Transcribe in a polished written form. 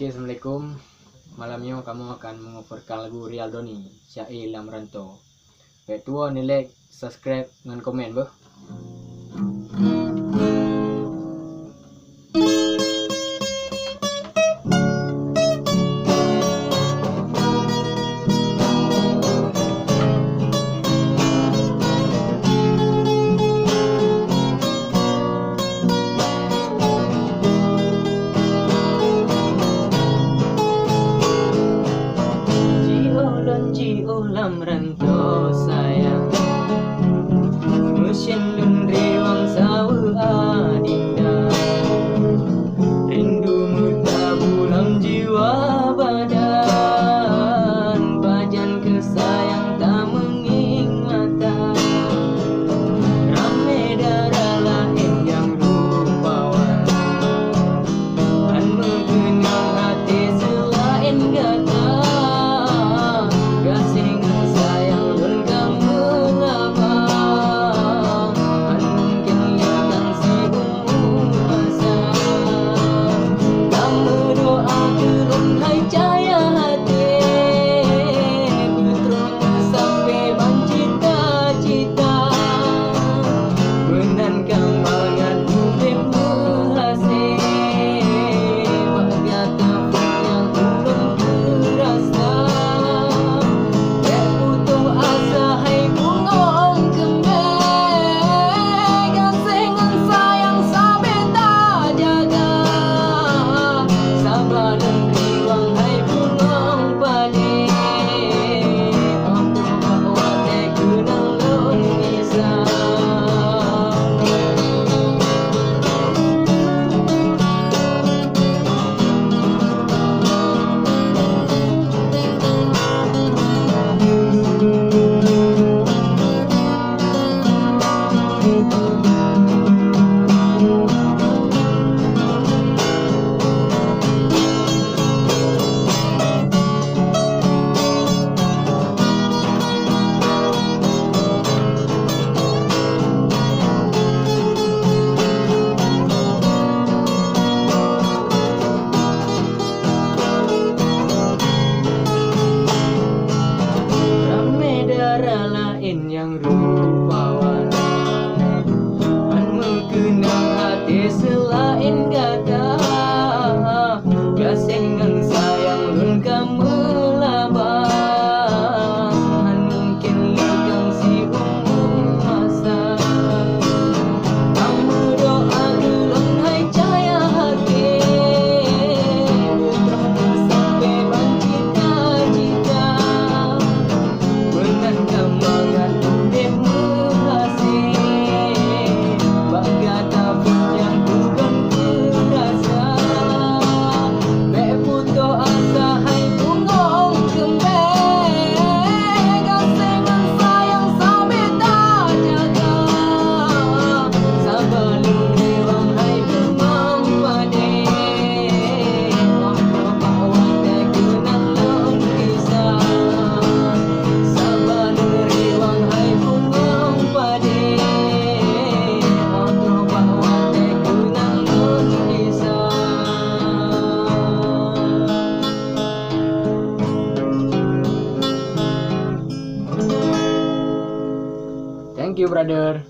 Oke, assalamualaikum. Malamnya kamu akan mengoperkan lagu Rial Doni, Syair Lam Rantau. Baik tua ni like, subscribe dengan komen bah. Lam rantau sayang, mesin lun rewang sawa adinda, rindu tabu lam jiwa badan, bajan kesayang tak mengingatan, ramai darah lain yang rupawan, kan mengenal hati selain gata. Yang rupawan kan mengenal hati selain gata, gasengan sayang lun kamu labang, mungkin lekang si masa, kamu doa gelon hai cahaya hati, putra sampai bancita-cita, benar kamu Thank you, brother.